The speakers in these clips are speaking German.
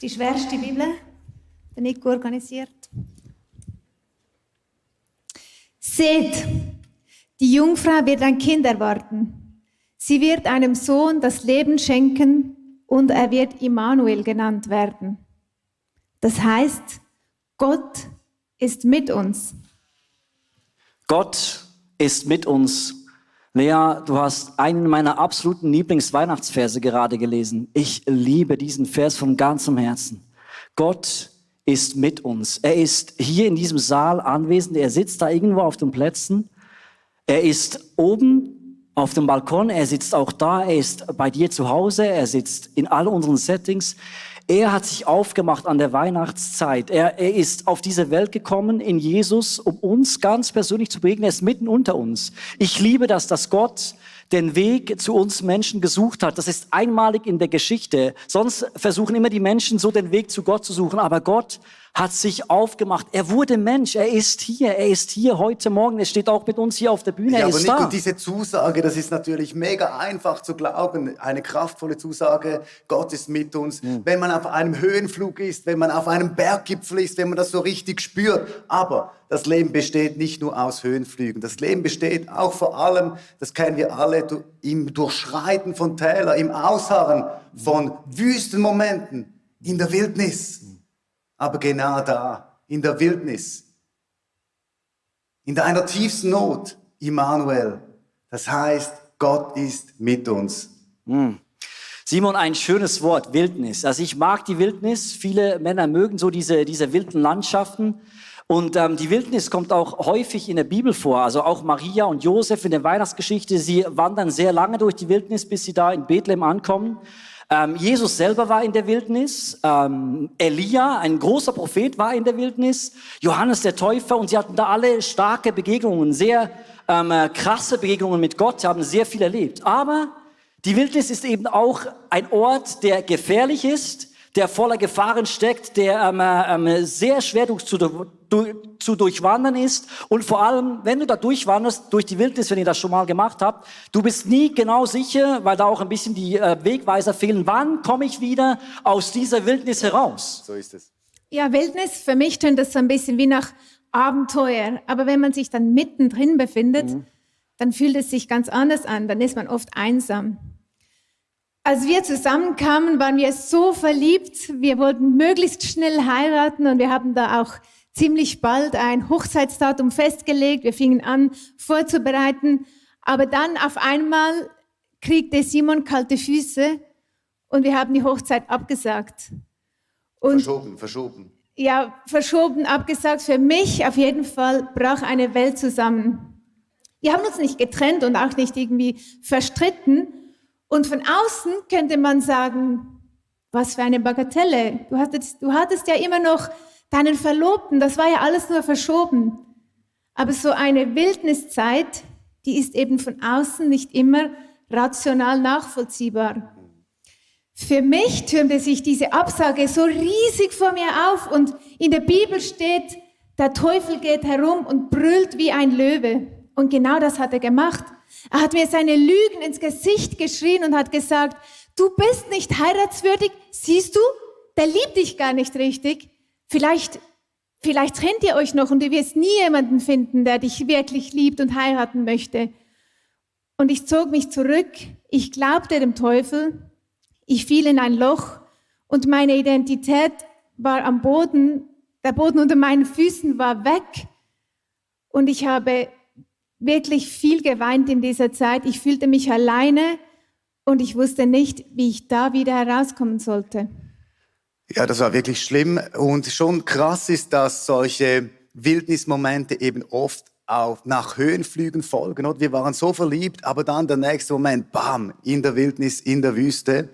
die schwerste Bibel, der Nico organisiert. Seht, die Jungfrau wird ein Kind erwarten. Sie wird einem Sohn das Leben schenken und er wird Immanuel genannt werden. Das heißt, Gott ist mit uns. Gott ist mit uns. Lea, du hast einen meiner absoluten Lieblingsweihnachtsverse gerade gelesen. Ich liebe diesen Vers von ganzem Herzen. Gott ist mit uns. Er ist hier in diesem Saal anwesend. Er sitzt da irgendwo auf den Plätzen. Er ist oben auf dem Balkon. Er sitzt auch da. Er ist bei dir zu Hause. Er sitzt in all unseren Settings. Er hat sich aufgemacht an der Weihnachtszeit. Er ist auf diese Welt gekommen in Jesus, um uns ganz persönlich zu begegnen. Er ist mitten unter uns. Ich liebe das, dass Gott den Weg zu uns Menschen gesucht hat. Das ist einmalig in der Geschichte. Sonst versuchen immer die Menschen so den Weg zu Gott zu suchen. Aber Gott hat sich aufgemacht. Er wurde Mensch. Er ist hier heute Morgen. Er steht auch mit uns hier auf der Bühne. Er ist Nico, da. diese Zusage, das ist natürlich mega einfach zu glauben. Eine kraftvolle Zusage, Gott ist mit uns. Wenn man auf einem Höhenflug ist, wenn man auf einem Berggipfel ist, wenn man das so richtig spürt. Aber das Leben besteht nicht nur aus Höhenflügen. Das Leben besteht auch vor allem, das kennen wir alle, im Durchschreiten von Tälern, im Ausharren von Wüstenmomenten, in der Wildnis. Aber genau da, in der Wildnis, in deiner tiefsten Not, Immanuel. Das heißt, Gott ist mit uns. Simon, ein schönes Wort, Wildnis. Also ich mag die Wildnis. Viele Männer mögen so diese wilden Landschaften. Und die Wildnis kommt auch häufig in der Bibel vor. Also auch Maria und Josef in der Weihnachtsgeschichte, sie wandern sehr lange durch die Wildnis, bis sie da in Bethlehem ankommen. Jesus selber war in der Wildnis. Elia, ein großer Prophet, war in der Wildnis. Johannes der Täufer. Und sie hatten da alle starke Begegnungen, sehr krasse Begegnungen mit Gott. Sie haben sehr viel erlebt. Aber die Wildnis ist eben auch ein Ort, der gefährlich ist, der voller Gefahren steckt, der sehr schwer zu durchwandern ist. Und vor allem, wenn du da durchwanderst, durch die Wildnis, wenn ihr das schon mal gemacht habt, du bist nie genau sicher, weil da auch ein bisschen die Wegweiser fehlen, wann komme ich wieder aus dieser Wildnis heraus? So ist es. Ja, Wildnis, für mich tönt das so ein bisschen wie nach Abenteuer. Aber wenn man sich dann mittendrin befindet, dann fühlt es sich ganz anders an. Dann ist man oft einsam. Als wir zusammenkamen, waren wir so verliebt. Wir wollten möglichst schnell heiraten und wir haben da auch ziemlich bald ein Hochzeitsdatum festgelegt. Wir fingen an, vorzubereiten. Aber dann auf einmal kriegte Simon kalte Füße und wir haben die Hochzeit abgesagt. Und Verschoben. Ja, verschoben, abgesagt. Für mich auf jeden Fall brach eine Welt zusammen. Wir haben uns nicht getrennt und auch nicht irgendwie verstritten. Und von außen könnte man sagen, was für eine Bagatelle. Du hattest ja immer noch deinen Verlobten, das war ja alles nur verschoben. Aber so eine Wildniszeit, die ist eben von außen nicht immer rational nachvollziehbar. Für mich türmte sich diese Absage so riesig vor mir auf und in der Bibel steht, der Teufel geht herum und brüllt wie ein Löwe. Und genau das hat er gemacht. Er hat mir seine Lügen ins Gesicht geschrien und hat gesagt, du bist nicht heiratswürdig, siehst du, der liebt dich gar nicht richtig. Vielleicht trennt ihr euch noch und du wirst nie jemanden finden, der dich wirklich liebt und heiraten möchte. Und ich zog mich zurück, ich glaubte dem Teufel, ich fiel in ein Loch und meine Identität war am Boden, der Boden unter meinen Füßen war weg und ich habe wirklich viel geweint in dieser Zeit. Ich fühlte mich alleine und ich wusste nicht, wie ich da wieder herauskommen sollte. Ja, das war wirklich schlimm. Und schon krass ist, dass solche Wildnismomente eben oft auch nach Höhenflügen folgen. Oder? Wir waren so verliebt, aber dann der nächste Moment, bam, in der Wildnis, in der Wüste.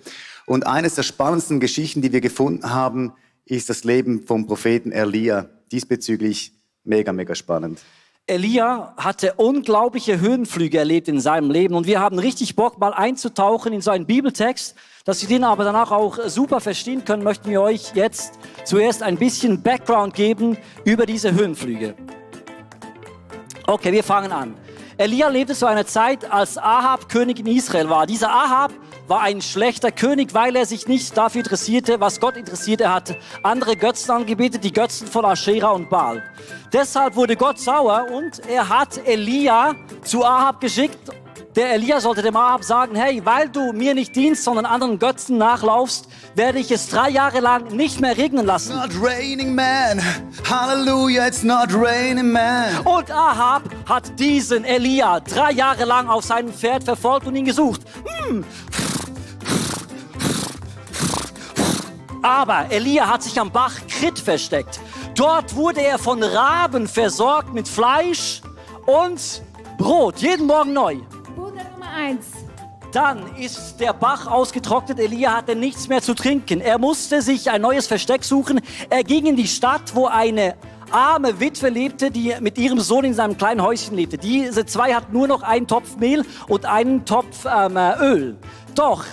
Und eines der spannendsten Geschichten, die wir gefunden haben, ist das Leben vom Propheten Elia. Diesbezüglich mega, mega spannend. Elia hatte unglaubliche Höhenflüge erlebt in seinem Leben und wir haben richtig Bock, mal einzutauchen in so einen Bibeltext. Dass wir den aber danach auch super verstehen können, möchten wir euch jetzt zuerst ein bisschen Background geben über diese Höhenflüge. Okay, wir fangen an. Elia lebte zu einer Zeit, als Ahab König in Israel war. Dieser Ahab war ein schlechter König, weil er sich nicht dafür interessierte, was Gott interessiert. Er hat andere Götzen angebetet, die Götzen von Aschera und Baal. Deshalb wurde Gott sauer und er hat Elia zu Ahab geschickt. Der Elia sollte dem Ahab sagen, hey, weil du mir nicht dienst, sondern anderen Götzen nachlaufst, werde ich es 3 Jahre lang nicht mehr regnen lassen. Not raining man. Hallelujah, it's not raining man. Und Ahab hat diesen Elia 3 Jahre lang auf seinem Pferd verfolgt und ihn gesucht. Aber Elia hat sich am Bach Krit versteckt. Dort wurde er von Raben versorgt mit Fleisch und Brot, jeden Morgen neu. Wunder Nummer 1. Dann ist der Bach ausgetrocknet. Elia hatte nichts mehr zu trinken. Er musste sich ein neues Versteck suchen. Er ging in die Stadt, wo eine arme Witwe lebte, die mit ihrem Sohn in seinem kleinen Häuschen lebte. Diese 2 hatten nur noch einen Topf Mehl und einen Topf Öl. Doch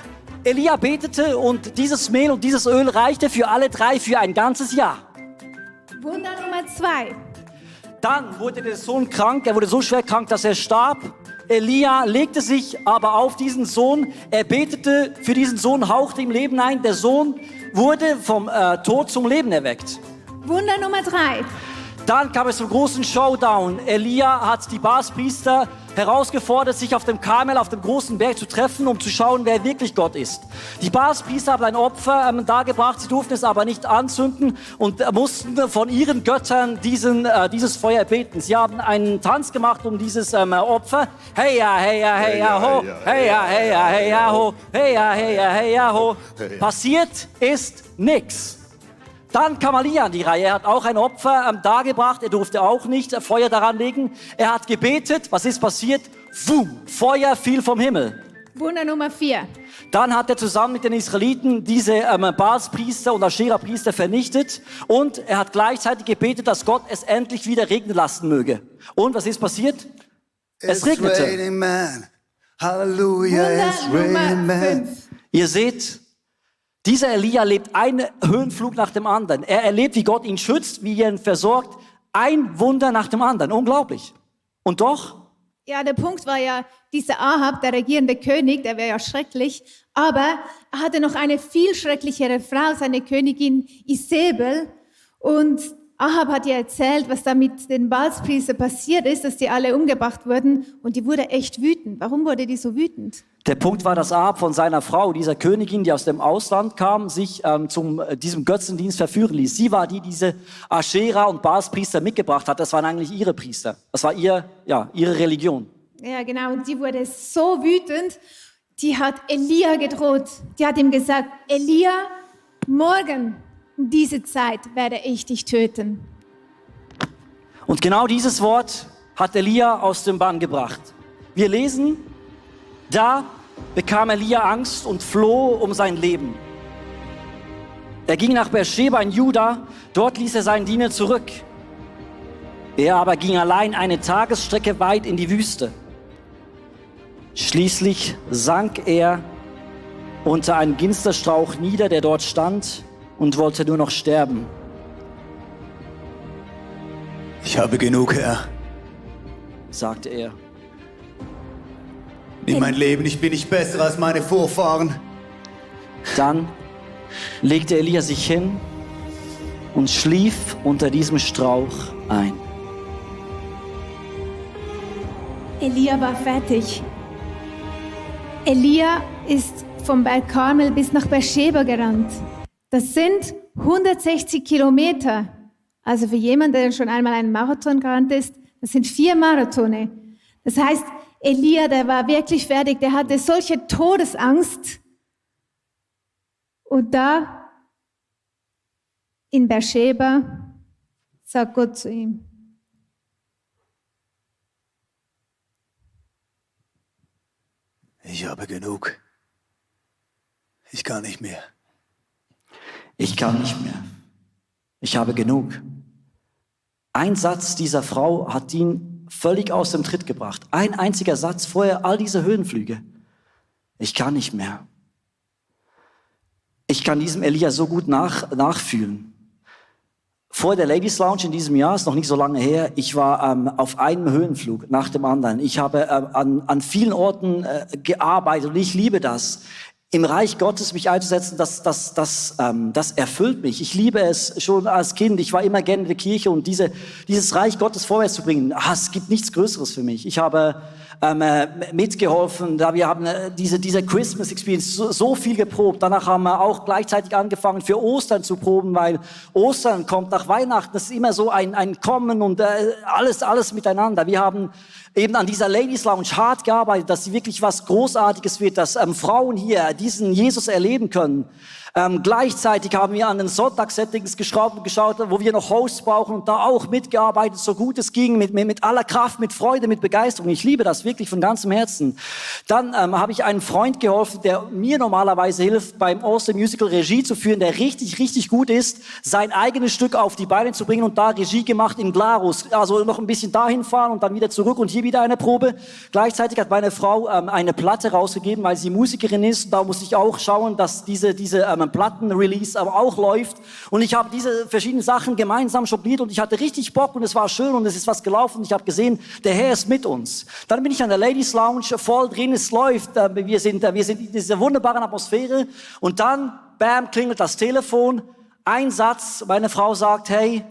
Elia betete und dieses Mehl und dieses Öl reichte für alle 3 für ein ganzes Jahr. Wunder Nummer 2. Dann wurde der Sohn krank. Er wurde so schwer krank, dass er starb. Elia legte sich aber auf diesen Sohn. Er betete für diesen Sohn, hauchte ihm Leben ein. Der Sohn wurde vom Tod zum Leben erweckt. Wunder Nummer 3. Dann kam es zum großen Showdown. Elia hat die Baalspriester herausgefordert, sich auf dem Karmel, auf dem großen Berg zu treffen, um zu schauen, wer wirklich Gott ist. Die Baalspriester haben ein Opfer dargebracht, sie durften es aber nicht anzünden und mussten von ihren Göttern dieses Feuer beten. Sie haben einen Tanz gemacht um dieses Opfer. Hey ja, hey ja, hey ja, ho. Hey ja, hey ja, hey ja, ho. Hey ja, hey ja, hey ja, ho. Passiert ist nix. Dann kam Elia an die Reihe. Er hat auch ein Opfer dargebracht. Er durfte auch nicht Feuer daran legen. Er hat gebetet. Was ist passiert? Wum, Feuer fiel vom Himmel. Wunder Nummer 4. Dann hat er zusammen mit den Israeliten diese Baalspriester und Aschera-Priester vernichtet. Und er hat gleichzeitig gebetet, dass Gott es endlich wieder regnen lassen möge. Und was ist passiert? Es regnete. Raining man. Hallelujah, it's Wunder Nummer raining man. 5. Ihr seht, dieser Elia lebt einen Höhenflug nach dem anderen. Er erlebt, wie Gott ihn schützt, wie er ihn versorgt. Ein Wunder nach dem anderen. Unglaublich. Und doch, Ja, der Punkt war ja, dieser Ahab, der regierende König, der wäre ja schrecklich, aber er hatte noch eine viel schrecklichere Frau, seine Königin Isabel. Und Ahab hat ihr erzählt, was da mit den Baalspriestern passiert ist, dass die alle umgebracht wurden. Und die wurde echt wütend. Warum wurde die so wütend? der Punkt war, dass Ahab von seiner Frau, dieser Königin, die aus dem Ausland kam, sich diesem Götzendienst verführen ließ. Sie war die diese Aschera und Baalspriester mitgebracht hat. Das waren eigentlich ihre Priester. Das war ihre Religion. Ja, genau. Und die wurde so wütend, die hat Elia gedroht. Die hat ihm gesagt, Elia, morgen um diese Zeit werde ich dich töten. Und genau dieses Wort hat Elia aus dem Bann gebracht. Wir lesen, da bekam Elia Angst und floh um sein Leben. Er ging nach Beersheba in Juda, dort ließ er seinen Diener zurück. Er aber ging allein eine Tagesstrecke weit in die Wüste. Schließlich sank er unter einem Ginsterstrauch nieder, der dort stand, und wollte nur noch sterben. Ich habe genug, Herr. Sagte er. Nimm mein Leben, ich bin nicht besser als meine Vorfahren. Dann legte Elia sich hin und schlief unter diesem Strauch ein. Elia war fertig. Elia ist vom Berg Karmel bis nach Beersheba gerannt. Das sind 160 Kilometer. Also für jemanden, der schon einmal einen Marathon gerannt ist, das sind 4 Marathone. Das heißt, Elia, der war wirklich fertig, der hatte solche Todesangst. Und da in Beersheba sagt Gott zu ihm, Ich habe genug. Ich kann nicht mehr. Ich kann nicht mehr. Ich habe genug. Ein Satz dieser Frau hat ihn völlig aus dem Tritt gebracht. Ein einziger Satz, vorher all diese Höhenflüge. Ich kann nicht mehr. Ich kann diesem Elia so gut nachfühlen. vor der Ladies Lounge in diesem Jahr, ist noch nicht so lange her, ich war auf einem Höhenflug nach dem anderen. Ich habe an vielen Orten gearbeitet und ich liebe das. Im Reich Gottes mich einzusetzen, das erfüllt mich. Ich liebe es schon als Kind. Ich war immer gerne in der Kirche und dieses Reich Gottes vorwärts zu bringen, es gibt nichts Größeres für mich. Ich habe mitgeholfen, wir haben diese Christmas Experience so viel geprobt. Danach haben wir auch gleichzeitig angefangen für Ostern zu proben, weil Ostern kommt nach Weihnachten. Das ist immer so ein Kommen und alles miteinander. Wir haben eben an dieser Ladies Lounge hart gearbeitet, dass sie wirklich was Großartiges wird, dass Frauen hier diesen Jesus erleben können. Gleichzeitig haben wir an den Sonntagssettings geschraubt und geschaut, wo wir noch Hosts brauchen und da auch mitgearbeitet, so gut es ging, mit aller Kraft, mit Freude, mit Begeisterung. Ich liebe das wirklich von ganzem Herzen. Dann habe ich einem Freund geholfen, der mir normalerweise hilft, beim Austin Musical Regie zu führen, der richtig, richtig gut ist, sein eigenes Stück auf die Beine zu bringen und da Regie gemacht in Glarus. Also noch ein bisschen dahin fahren und dann wieder zurück und hier wieder eine Probe. Gleichzeitig hat meine Frau eine Platte rausgegeben, weil sie Musikerin ist. Da muss ich auch schauen, dass diese Plattenrelease aber auch läuft. Und ich habe diese verschiedenen Sachen gemeinsam jongliert und ich hatte richtig Bock und es war schön und es ist was gelaufen. Ich habe gesehen, der Herr ist mit uns. Dann bin ich an der Ladies Lounge voll drin, es läuft. Wir sind in dieser wunderbaren Atmosphäre und dann, bam, klingelt das Telefon. Ein Satz, meine Frau sagt, hey,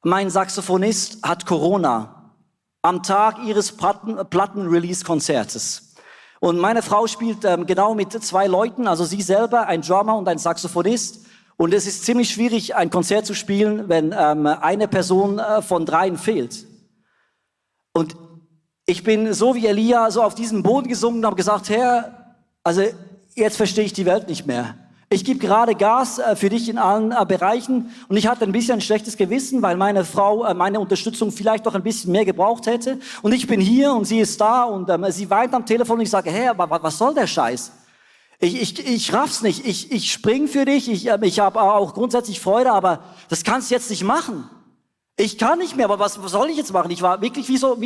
mein Saxophonist hat Corona am Tag ihres Plattenrelease-Konzertes. Und meine Frau spielt genau mit 2 Leuten, also sie selber, ein Drummer und ein Saxophonist. Und es ist ziemlich schwierig, ein Konzert zu spielen, wenn eine Person von 3 fehlt. Und ich bin so wie Elia so auf diesen Boden gesunken und habe gesagt, Herr, also jetzt verstehe ich die Welt nicht mehr. Ich gebe gerade Gas für dich in allen Bereichen und ich hatte ein bisschen ein schlechtes Gewissen, weil meine Frau meine Unterstützung vielleicht noch ein bisschen mehr gebraucht hätte. Und ich bin hier und sie ist da und sie weint am Telefon und ich sage, hey, aber was soll der Scheiß? Ich raff's nicht. Ich spring für dich. Ich habe auch grundsätzlich Freude, aber das kannst du jetzt nicht machen. Ich kann nicht mehr, aber was soll ich jetzt machen? Ich war wirklich wie so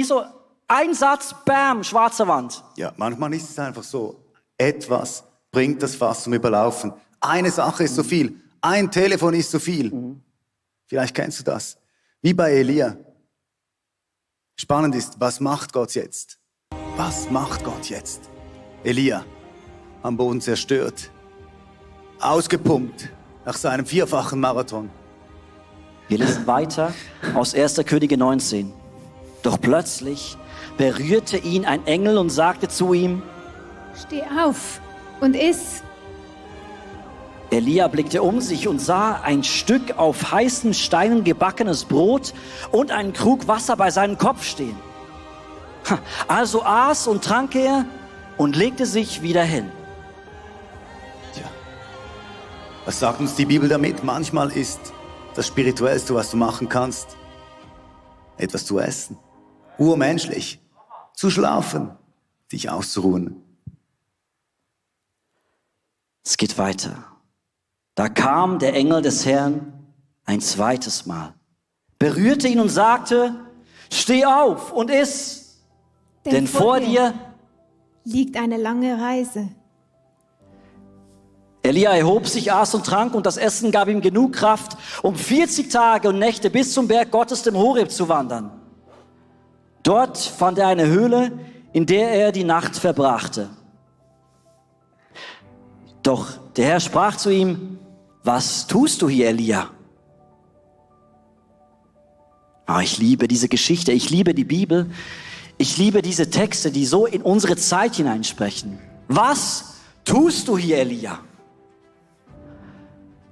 ein Satz, bam, schwarze Wand. Ja, manchmal ist es einfach so, etwas bringt das Fass zum Überlaufen. Eine Sache ist so viel. Ein Telefon ist so viel. Vielleicht kennst du das. Wie bei Elia. Spannend ist, was macht Gott jetzt? Was macht Gott jetzt? Elia, am Boden zerstört, ausgepumpt nach seinem 4-fachen Marathon. Wir lesen weiter aus 1. Könige 19. Doch plötzlich berührte ihn ein Engel und sagte zu ihm, Steh auf und iss. Elia blickte um sich und sah ein Stück auf heißen Steinen gebackenes Brot und einen Krug Wasser bei seinem Kopf stehen. Also aß und trank er und legte sich wieder hin. Tja, was sagt uns die Bibel damit? Manchmal ist das Spirituellste, was du machen kannst, etwas zu essen. Urmenschlich. Zu schlafen, dich auszuruhen. Es geht weiter. Da kam der Engel des Herrn ein zweites Mal, berührte ihn und sagte, steh auf und iss, denn vor dir liegt eine lange Reise. Elia erhob sich, aß und trank und das Essen gab ihm genug Kraft, um 40 Tage und Nächte bis zum Berg Gottes, dem Horeb, zu wandern. Dort fand er eine Höhle, in der er die Nacht verbrachte. Doch der Herr sprach zu ihm, was tust du hier, Elia? Oh, ich liebe diese Geschichte, ich liebe die Bibel, ich liebe diese Texte, die so in unsere Zeit hineinsprechen. Was tust du hier, Elia?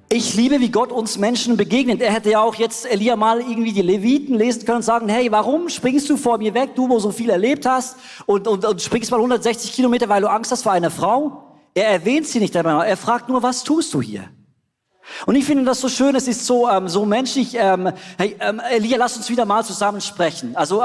Ich liebe, wie Gott uns Menschen begegnet. Er hätte ja auch jetzt Elia mal irgendwie die Leviten lesen können und sagen, hey, warum springst du vor mir weg, du, wo so viel erlebt hast und springst mal 160 Kilometer, weil du Angst hast vor einer Frau? Er erwähnt sie nicht einmal, er fragt nur, was tust du hier? Und ich finde das so schön, es ist so menschlich. Hey, Elia, lass uns wieder mal zusammen sprechen. Also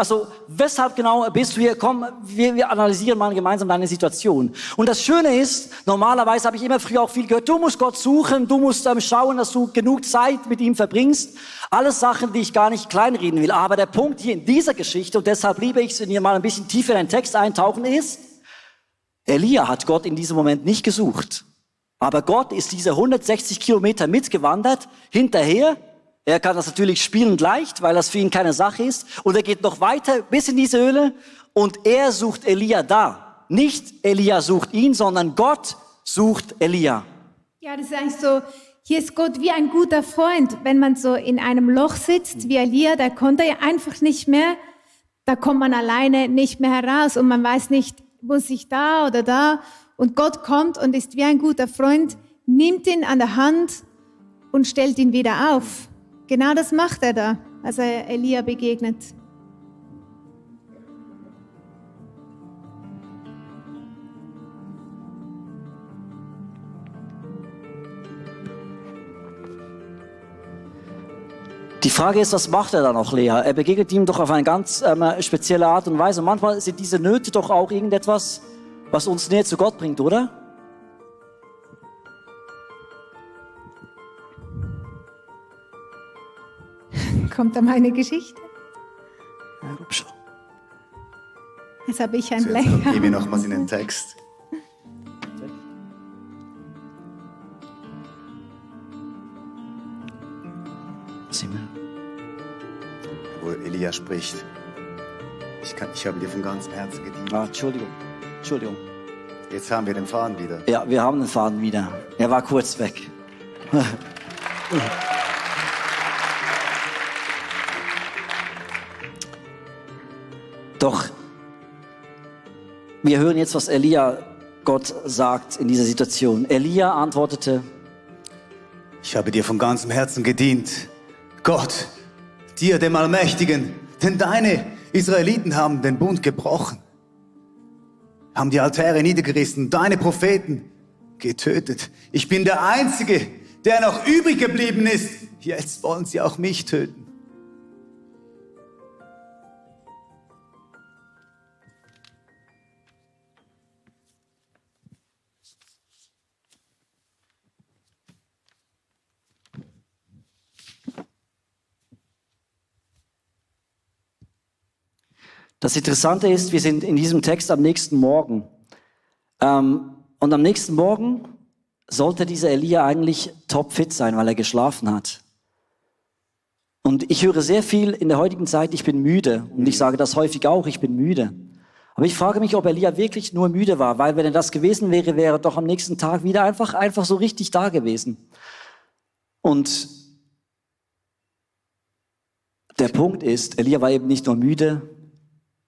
weshalb genau bist du hier? Komm, wir analysieren mal gemeinsam deine Situation. Und das Schöne ist, normalerweise habe ich immer früher auch viel gehört, du musst Gott suchen, du musst schauen, dass du genug Zeit mit ihm verbringst. Alles Sachen, die ich gar nicht kleinreden will. Aber der Punkt hier in dieser Geschichte, und deshalb liebe ich es, wenn wir mal ein bisschen tiefer in den Text eintauchen, ist, Elia hat Gott in diesem Moment nicht gesucht. Aber Gott ist diese 160 Kilometer mitgewandert, hinterher, Er kann das natürlich spielend leicht, weil das für ihn keine Sache ist. Und er geht noch weiter bis in diese Höhle und er sucht Elia da. Nicht Elia sucht ihn, sondern Gott sucht Elia. Ja, das ist eigentlich so, hier ist Gott wie ein guter Freund. Wenn man so in einem Loch sitzt, wie Elia, da konnte er einfach nicht mehr, da kommt man alleine nicht mehr heraus und man weiß nicht, muss ich da oder da. Und Gott kommt und ist wie ein guter Freund, nimmt ihn an der Hand und stellt ihn wieder auf. Genau das macht er da, als er Elia begegnet. Die Frage ist, was macht er dann noch, Lea? Er begegnet ihm doch auf eine ganz spezielle Art und Weise. Und manchmal sind diese Nöte doch auch irgendetwas, was uns näher zu Gott bringt, oder? Kommt da meine Geschichte? Ja, glaub schon. Jetzt habe ich ein So, jetzt Blackout. gehen wir nochmals in den Text. Simon. Wo Elia spricht. Ich habe dir von ganzem Herzen gedient. Ah, Entschuldigung. Jetzt haben wir den Faden wieder. Ja, wir haben den Faden wieder. Er war kurz weg. Doch, wir hören jetzt, was Elia Gott sagt in dieser Situation. Elia antwortete, Ich habe dir von ganzem Herzen gedient. Gott, dir, dem Allmächtigen, denn deine Israeliten haben den Bund gebrochen, haben die Altäre niedergerissen, deine Propheten getötet. Ich bin der Einzige, der noch übrig geblieben ist. Jetzt wollen sie auch mich töten. das Interessante ist, wir sind in diesem Text am nächsten Morgen. Und am nächsten Morgen sollte dieser Elia eigentlich topfit sein, weil er geschlafen hat. Und ich höre sehr viel in der heutigen Zeit, ich bin müde. Und ich sage das häufig auch, ich bin müde. Aber ich frage mich, ob Elia wirklich nur müde war, weil wenn er das gewesen wäre, wäre er doch am nächsten Tag wieder einfach so richtig da gewesen. Und der Punkt ist, Elia war eben nicht nur müde,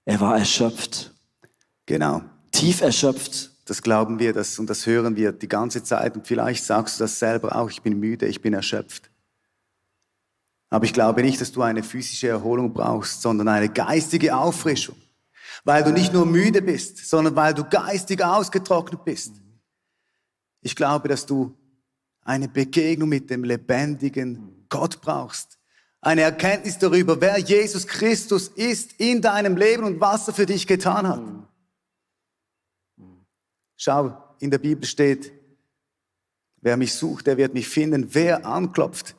er war erschöpft. Genau. Tief erschöpft. Das glauben wir und das hören wir die ganze Zeit. Und vielleicht sagst du das selber auch, ich bin müde, ich bin erschöpft. Aber ich glaube nicht, dass du eine physische Erholung brauchst, sondern eine geistige Auffrischung. Weil du nicht nur müde bist, sondern weil du geistig ausgetrocknet bist. Ich glaube, dass du eine Begegnung mit dem lebendigen Gott brauchst. Eine Erkenntnis darüber, wer Jesus Christus ist in deinem Leben und was er für dich getan hat. Schau, in der Bibel steht, wer mich sucht, der wird mich finden. Wer anklopft,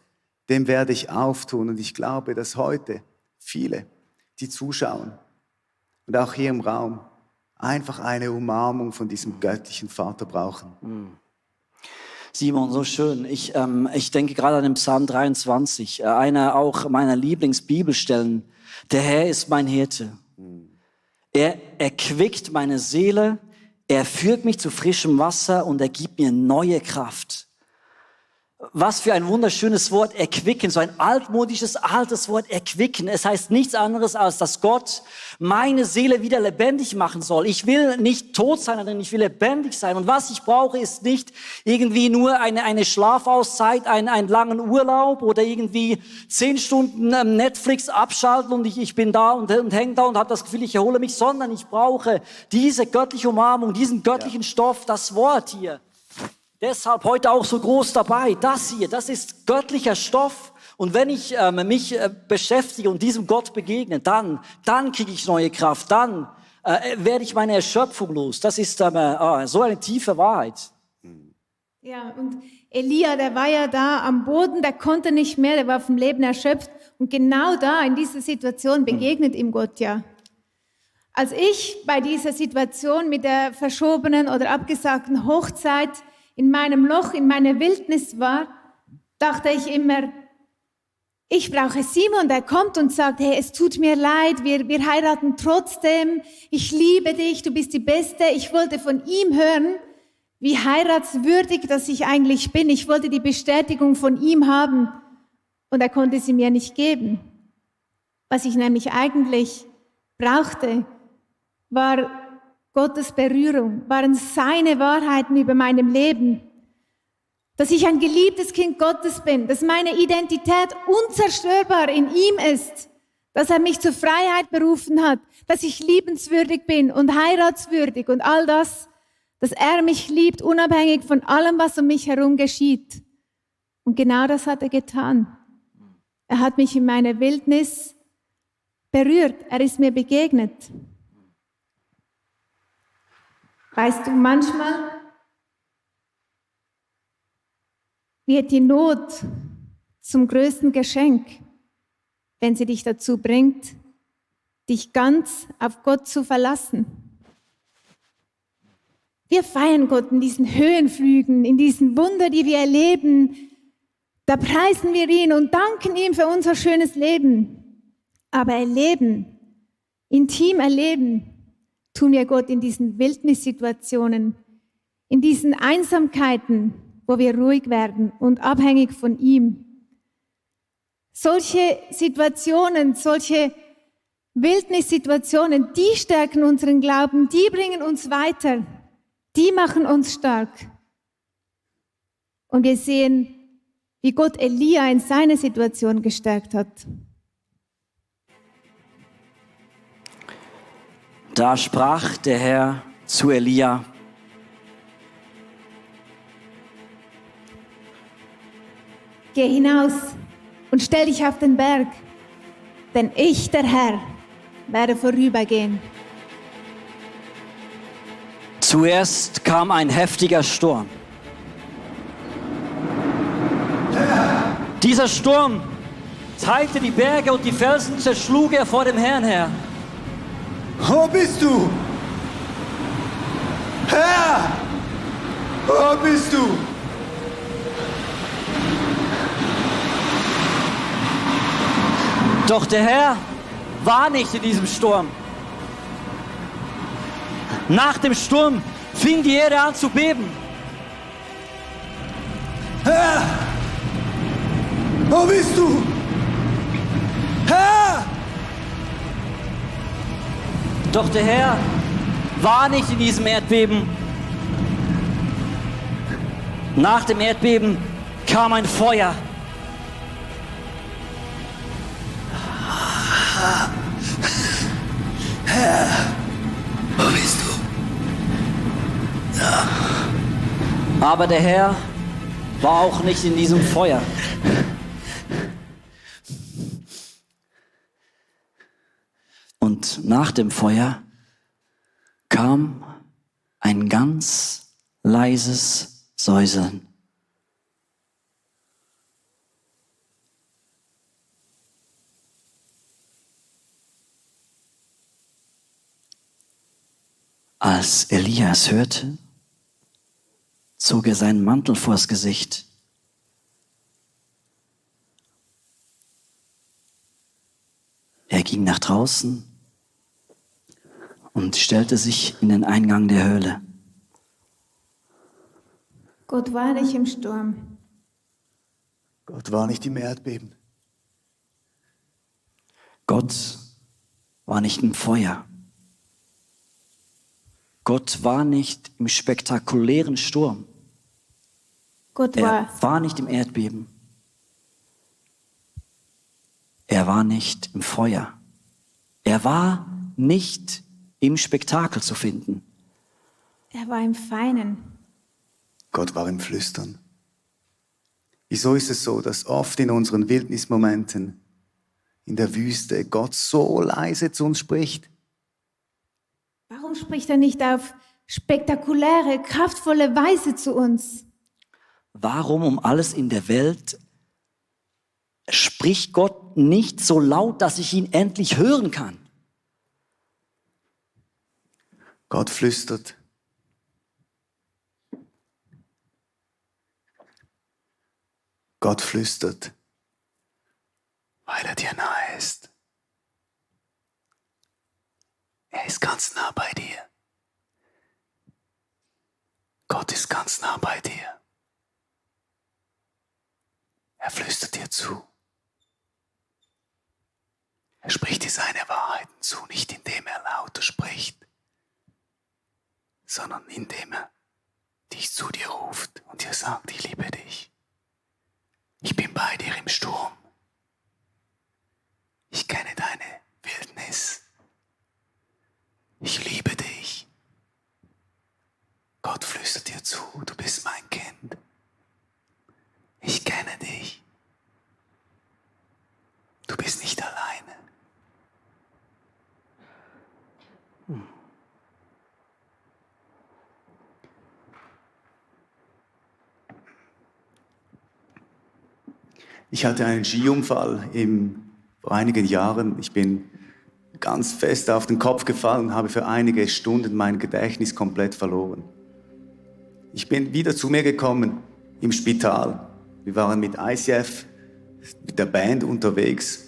dem werde ich auftun. Und ich glaube, dass heute viele, die zuschauen und auch hier im Raum, einfach eine Umarmung von diesem göttlichen Vater brauchen. Simon, so schön. Ich denke gerade an den Psalm 23, einer auch meiner Lieblingsbibelstellen. Der Herr ist mein Hirte. Er erquickt meine Seele, er führt mich zu frischem Wasser und er gibt mir neue Kraft. Was für ein wunderschönes Wort, erquicken, so ein altmodisches, altes Wort, erquicken. Es heißt nichts anderes, als dass Gott meine Seele wieder lebendig machen soll. Ich will nicht tot sein, sondern ich will lebendig sein. Und was ich brauche, ist nicht irgendwie nur eine Schlafauszeit, einen langen Urlaub oder irgendwie 10 Stunden Netflix abschalten und ich bin da und hänge da und habe das Gefühl, ich erhole mich, sondern ich brauche diese göttliche Umarmung, diesen göttlichen Stoff, das Wort hier. Deshalb heute auch so groß dabei. Das hier, das ist göttlicher Stoff. Und wenn ich mich beschäftige und diesem Gott begegne, dann kriege ich neue Kraft. Dann werde ich meine Erschöpfung los. Das ist so eine tiefe Wahrheit. Ja, und Elia, der war ja da am Boden, der konnte nicht mehr, der war vom Leben erschöpft. Und genau da, in dieser Situation, begegnet ihm Gott ja. Als ich bei dieser Situation mit der verschobenen oder abgesagten Hochzeit in meinem Loch, in meiner Wildnis war, dachte ich immer, ich brauche Simon, der kommt und sagt, hey, es tut mir leid, wir heiraten trotzdem, ich liebe dich, du bist die Beste. Ich wollte von ihm hören, wie heiratswürdig dass ich eigentlich bin. Ich wollte die Bestätigung von ihm haben und er konnte sie mir nicht geben. Was ich nämlich eigentlich brauchte, war Gottes Berührung, waren seine Wahrheiten über meinem Leben. Dass ich ein geliebtes Kind Gottes bin, dass meine Identität unzerstörbar in ihm ist, dass er mich zur Freiheit berufen hat, dass ich liebenswürdig bin und heiratswürdig und all das, dass er mich liebt, unabhängig von allem, was um mich herum geschieht. Und genau das hat er getan. Er hat mich in meiner Wildnis berührt, er ist mir begegnet. Weißt du, manchmal wird die Not zum größten Geschenk, wenn sie dich dazu bringt, dich ganz auf Gott zu verlassen. Wir feiern Gott in diesen Höhenflügen, in diesen Wunder, die wir erleben. Da preisen wir ihn und danken ihm für unser schönes Leben. Aber erleben, intim erleben, tun wir Gott in diesen Wildnissituationen, in diesen Einsamkeiten, wo wir ruhig werden und abhängig von ihm. Solche Situationen, solche Wildnissituationen, die stärken unseren Glauben, die bringen uns weiter, die machen uns stark. Und wir sehen, wie Gott Elia in seiner Situation gestärkt hat. Da sprach der Herr zu Elia: Geh hinaus und stell dich auf den Berg, denn ich, der Herr, werde vorübergehen. Zuerst kam ein heftiger Sturm. Dieser Sturm teilte die Berge und die Felsen zerschlug er vor dem Herrn her. Wo bist du? Herr! Wo bist du? Doch der Herr war nicht in diesem Sturm. Nach dem Sturm fing die Erde an zu beben. Herr! Wo bist du? Herr! Doch der Herr war nicht in diesem Erdbeben. Nach dem Erdbeben kam ein Feuer. Herr! Wo bist du? Ja. Aber der Herr war auch nicht in diesem Feuer. Und nach dem Feuer kam ein ganz leises Säuseln. Als Elias hörte, zog er seinen Mantel vors Gesicht. Er ging nach draußen und stellte sich in den Eingang der Höhle. Gott war nicht im Sturm. Gott war nicht im Erdbeben. Gott war nicht im Feuer. Gott war nicht im spektakulären Sturm. Gott Er war nicht im Erdbeben. Er war nicht im Feuer. Er war nicht im Spektakel zu finden. Er war im Feinen. Gott war im Flüstern. Wieso ist es so, dass oft in unseren Wildnismomenten in der Wüste Gott so leise zu uns spricht? Warum spricht er nicht auf spektakuläre, kraftvolle Weise zu uns? Warum um alles in der Welt spricht Gott nicht so laut, dass ich ihn endlich hören kann? Gott flüstert. Gott flüstert. weil er dir nahe ist. Er ist ganz nah bei dir. Gott ist ganz nah bei dir. Er flüstert dir zu. Er spricht dir seine Wahrheiten zu, nicht indem er lauter spricht, sondern indem er dich zu dir ruft und dir sagt, ich liebe dich. Ich bin bei dir im Sturm. Ich kenne deine Wildnis. Ich liebe dich. Gott flüstert dir zu, du bist mein Kind. Ich kenne dich. Du bist nicht alleine. Ich hatte einen Skiunfall vor einigen Jahren. Ich bin ganz fest auf den Kopf gefallen und habe für einige Stunden mein Gedächtnis komplett verloren. Ich bin wieder zu mir gekommen im Spital. Wir waren mit ICF, mit der Band unterwegs.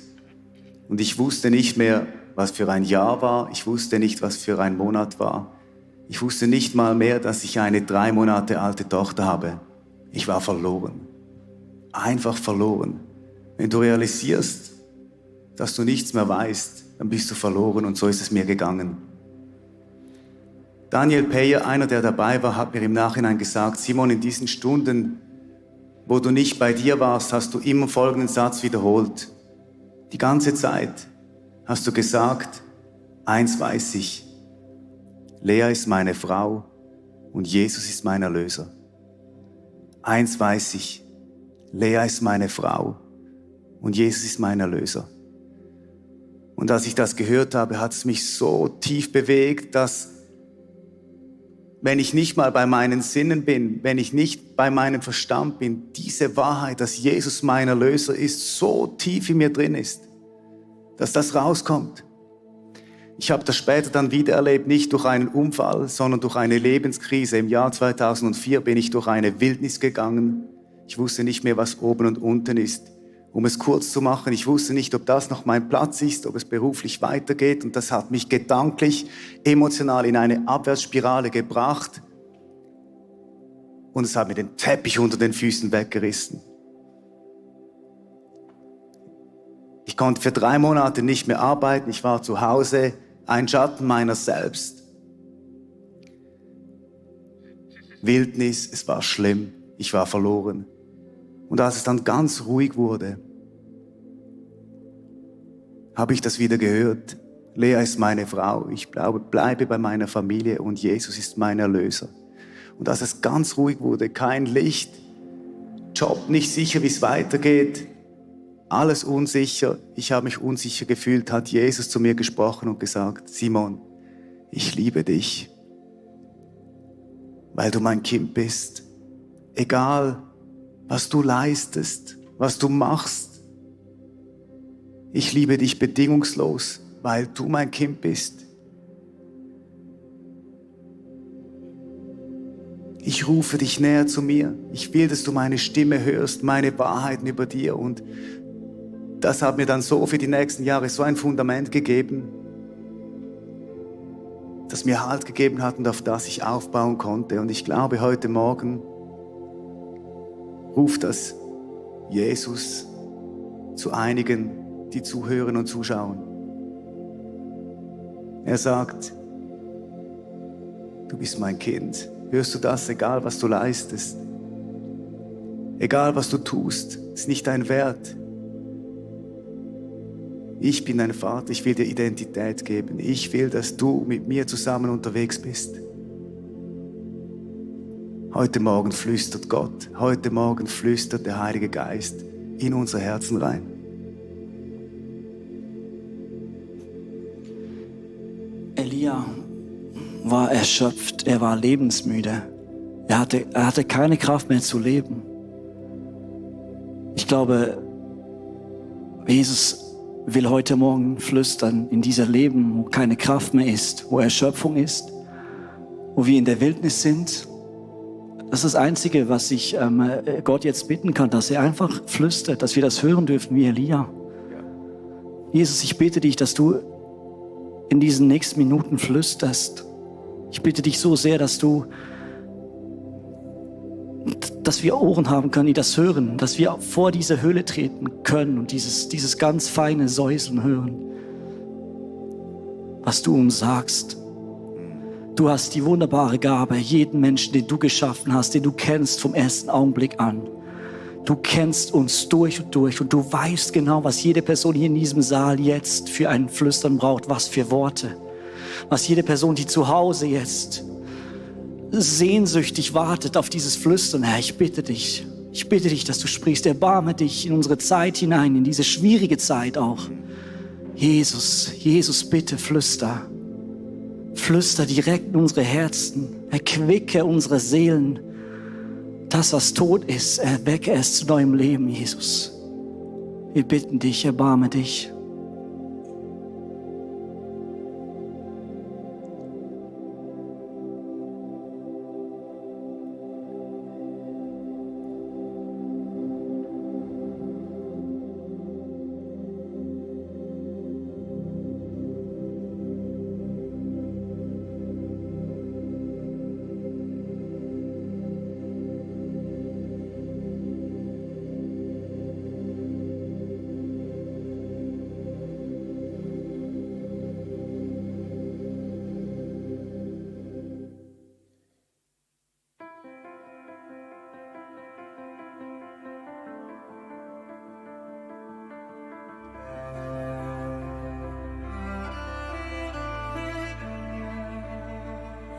Und ich wusste nicht mehr, was für ein Jahr war. Ich wusste nicht, was für ein Monat war. Ich wusste nicht mal mehr, dass ich eine 3 Monate alte Tochter habe. Ich war verloren. Einfach verloren. Wenn du realisierst, dass du nichts mehr weißt, dann bist du verloren und so ist es mir gegangen. Daniel Peyer, einer, der dabei war, hat mir im Nachhinein gesagt, Simon, in diesen Stunden, wo du nicht bei dir warst, hast du immer folgenden Satz wiederholt. Die ganze Zeit hast du gesagt, eins weiß ich, Lea ist meine Frau und Jesus ist mein Erlöser. Eins weiß ich, Lea ist meine Frau und Jesus ist mein Erlöser. Und als ich das gehört habe, hat es mich so tief bewegt, dass wenn ich nicht mal bei meinen Sinnen bin, wenn ich nicht bei meinem Verstand bin, diese Wahrheit, dass Jesus mein Erlöser ist, so tief in mir drin ist, dass das rauskommt. Ich habe das später dann wieder erlebt, nicht durch einen Unfall, sondern durch eine Lebenskrise. Im Jahr 2004 bin ich durch eine Wildnis gegangen. Ich wusste nicht mehr, was oben und unten ist. Um es kurz zu machen, ich wusste nicht, ob das noch mein Platz ist, ob es beruflich weitergeht. Und das hat mich gedanklich, emotional in eine Abwärtsspirale gebracht. Und es hat mir den Teppich unter den Füßen weggerissen. Ich konnte für 3 Monate nicht mehr arbeiten. Ich war zu Hause, ein Schatten meiner selbst. Wildnis, es war schlimm. Ich war verloren. Und als es dann ganz ruhig wurde, habe ich das wieder gehört. Lea ist meine Frau, ich bleibe bei meiner Familie und Jesus ist mein Erlöser. Und als es ganz ruhig wurde, kein Licht, Job nicht sicher, wie es weitergeht, alles unsicher, ich habe mich unsicher gefühlt, hat Jesus zu mir gesprochen und gesagt, Simon, ich liebe dich, weil du mein Kind bist. Egal, was du leistest, was du machst. Ich liebe dich bedingungslos, weil du mein Kind bist. Ich rufe dich näher zu mir. Ich will, dass du meine Stimme hörst, meine Wahrheiten über dir. Und das hat mir dann so für die nächsten Jahre so ein Fundament gegeben, das mir Halt gegeben hat und auf das ich aufbauen konnte. Und ich glaube, heute Morgen ruft das Jesus zu einigen, die zuhören und zuschauen. Er sagt, du bist mein Kind. Hörst du das, egal was du leistest? Egal was du tust, ist nicht dein Wert. Ich bin dein Vater, ich will dir Identität geben. Ich will, dass du mit mir zusammen unterwegs bist. Heute Morgen flüstert Gott, heute Morgen flüstert der Heilige Geist in unser Herzen rein. Elia war erschöpft, er war lebensmüde. Er hatte keine Kraft mehr zu leben. Ich glaube, Jesus will heute Morgen flüstern in dieser Leben, wo keine Kraft mehr ist, wo Erschöpfung ist, wo wir in der Wildnis sind. Das ist das Einzige, was ich Gott jetzt bitten kann, dass er einfach flüstert, dass wir das hören dürfen wie Elia. Jesus, ich bitte dich, dass du in diesen nächsten Minuten flüsterst. Ich bitte dich so sehr, dass wir Ohren haben können, die das hören, dass wir vor diese Höhle treten können und dieses ganz feine Säuseln hören, was du uns sagst. Du hast die wunderbare Gabe, jeden Menschen, den du geschaffen hast, den du kennst vom ersten Augenblick an. Du kennst uns durch und durch und du weißt genau, was jede Person hier in diesem Saal jetzt für ein Flüstern braucht, was für Worte. Was jede Person, die zu Hause jetzt sehnsüchtig wartet auf dieses Flüstern. Herr, ich bitte dich, dass du sprichst. Erbarme dich in unsere Zeit hinein, in diese schwierige Zeit auch. Jesus, bitte flüster. Flüster direkt in unsere Herzen. Erquicke unsere Seelen. Das, was tot ist, erwecke es zu neuem Leben, Jesus. Wir bitten dich, erbarme dich.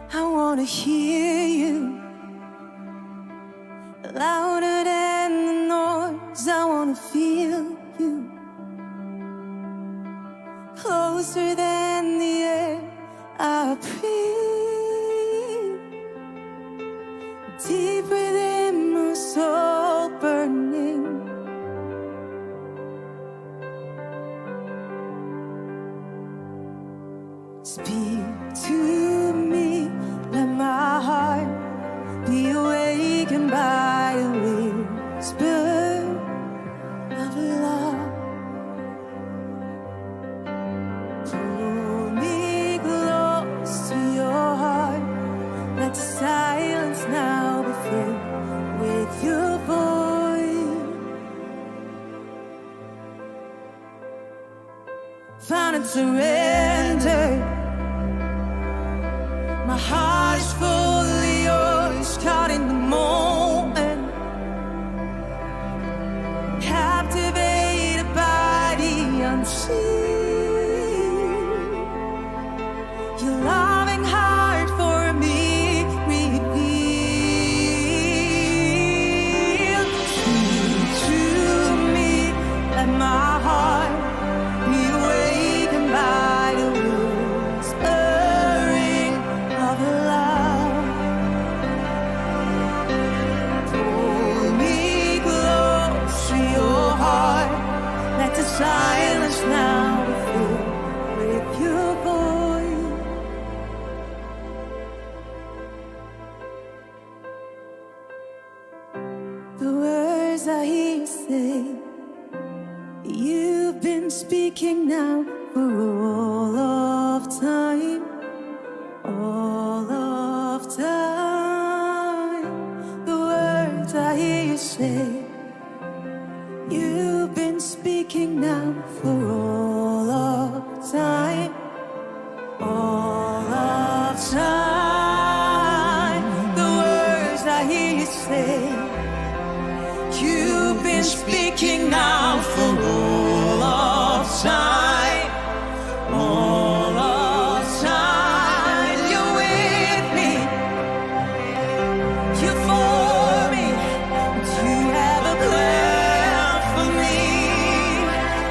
I wanna hear you louder than the noise. I wanna feel you closer than the air I breathe, deep within my soul burning. Speak to me, let my heart be awakened by the whisper of love. Pull me close to your heart, let the silence now be filled with your voice. Find and surrender. My heart is fully yours, caught in the moment, captivated by the unseen. Your loving heart for me revealed. Speak to me, let my heart be awakened by the whispering of love. Pull me close to your heart, let the silence now be filled with your voice. The words I hear you say, you've been speaking now for all of time. All of time. The words I hear you say, you've been speaking now for all of time. All of time. The words I hear you say, you've been speaking now for all of time. All of time. You're with me. You're for me. You have a plan for me.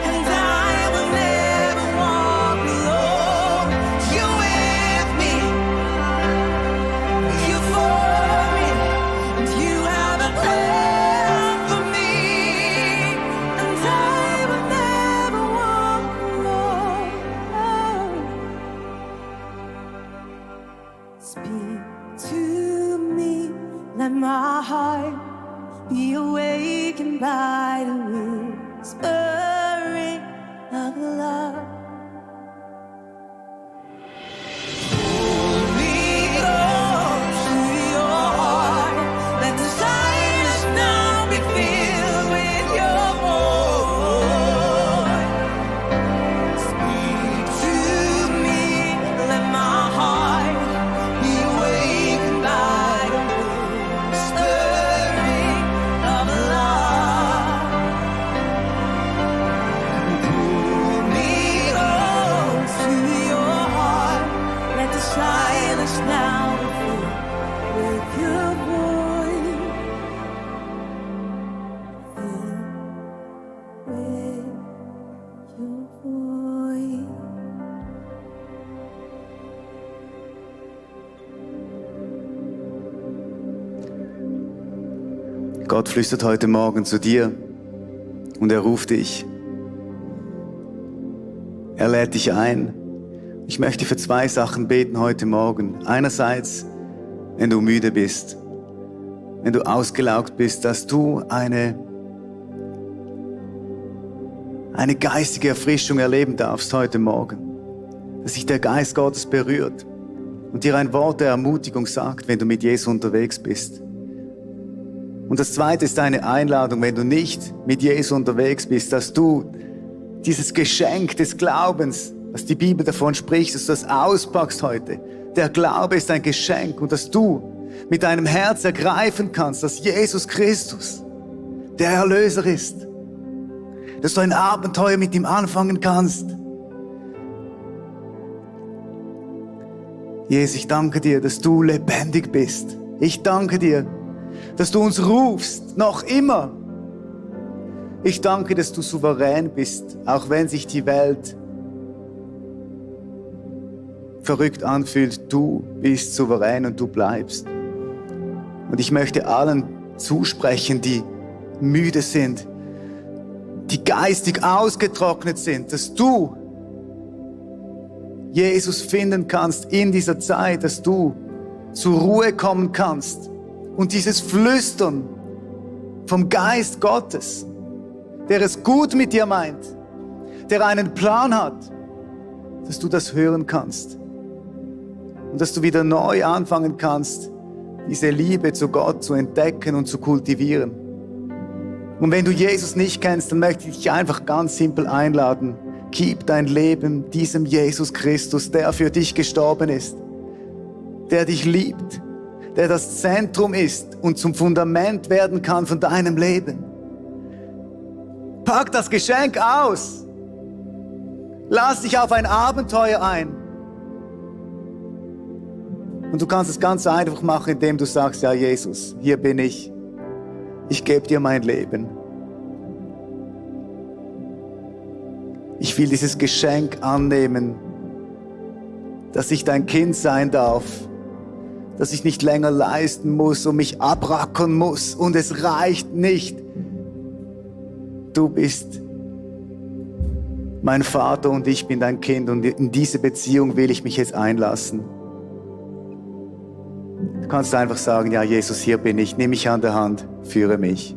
And I will never walk alone. You're with me. You're for me. And you have a plan for me. And I will never walk alone. Speak to me, let my heart be awakened by the whispering of love. Pull me close to your heart. Let the silence now be filled with your voice. Speak to me, let my heart be awakened by the whispering of love. Pull me close to your heart. Let the silence now be filled with your voice. Filled with your voice. Gott flüstert heute Morgen zu dir und er ruft dich. Er lädt dich ein. Ich möchte für 2 Sachen beten heute Morgen. Einerseits, wenn du müde bist, wenn du ausgelaugt bist, dass du eine geistige Erfrischung erleben darfst heute Morgen. Dass sich der Geist Gottes berührt und dir ein Wort der Ermutigung sagt, wenn du mit Jesus unterwegs bist. Und das Zweite ist eine Einladung, wenn du nicht mit Jesus unterwegs bist, dass du dieses Geschenk des Glaubens, was die Bibel davon spricht, dass du das auspackst heute. Der Glaube ist ein Geschenk und dass du mit deinem Herz ergreifen kannst, dass Jesus Christus der Erlöser ist. Dass du ein Abenteuer mit ihm anfangen kannst. Jesus, ich danke dir, dass du lebendig bist. Ich danke dir, dass du uns rufst, noch immer. Ich danke, dass du souverän bist, auch wenn sich die Welt verrückt anfühlt. Du bist souverän und du bleibst. Und ich möchte allen zusprechen, die müde sind, die geistig ausgetrocknet sind, dass du Jesus finden kannst in dieser Zeit, dass du zur Ruhe kommen kannst. Und dieses Flüstern vom Geist Gottes, der es gut mit dir meint, der einen Plan hat, dass du das hören kannst. Und dass du wieder neu anfangen kannst, diese Liebe zu Gott zu entdecken und zu kultivieren. Und wenn du Jesus nicht kennst, dann möchte ich dich einfach ganz simpel einladen. Gib dein Leben diesem Jesus Christus, der für dich gestorben ist, der dich liebt, der das Zentrum ist und zum Fundament werden kann von deinem Leben. Pack das Geschenk aus. Lass dich auf ein Abenteuer ein. Und du kannst es ganz einfach machen, indem du sagst, ja Jesus, hier bin ich. Ich gebe dir mein Leben. Ich will dieses Geschenk annehmen, dass ich dein Kind sein darf, dass ich nicht länger leisten muss und mich abrackern muss und es reicht nicht. Du bist mein Vater und ich bin dein Kind und in diese Beziehung will ich mich jetzt einlassen. Du kannst einfach sagen, ja Jesus, hier bin ich, nimm mich an der Hand, führe mich.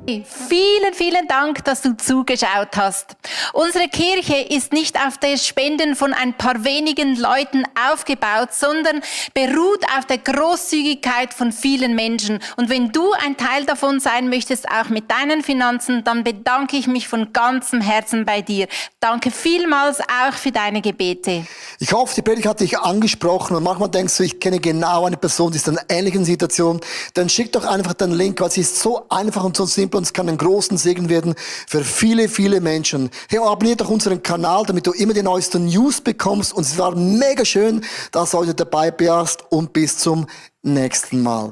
Vielen, vielen Dank, dass du zugeschaut hast. Unsere Kirche ist nicht auf das Spenden von ein paar wenigen Leuten aufgebaut, sondern beruht auf der Großzügigkeit von vielen Menschen. Und wenn du ein Teil davon sein möchtest, auch mit deinen Finanzen, dann bedanke ich mich von ganzem Herzen bei dir. Danke vielmals auch für deine Gebete. Ich hoffe, die Predigt hat dich angesprochen und manchmal denkst du, ich kenne genau eine Person, die ist in einer ähnlichen Situation. Dann schick doch einfach den Link, weil es ist so einfach und so simpel und es kann einen großen Segen werden für viele, viele Menschen. Hey, abonniere doch unseren Kanal, damit du immer die neuesten News bekommst und es war mega schön, dass du heute dabei warst und bis zum nächsten Mal.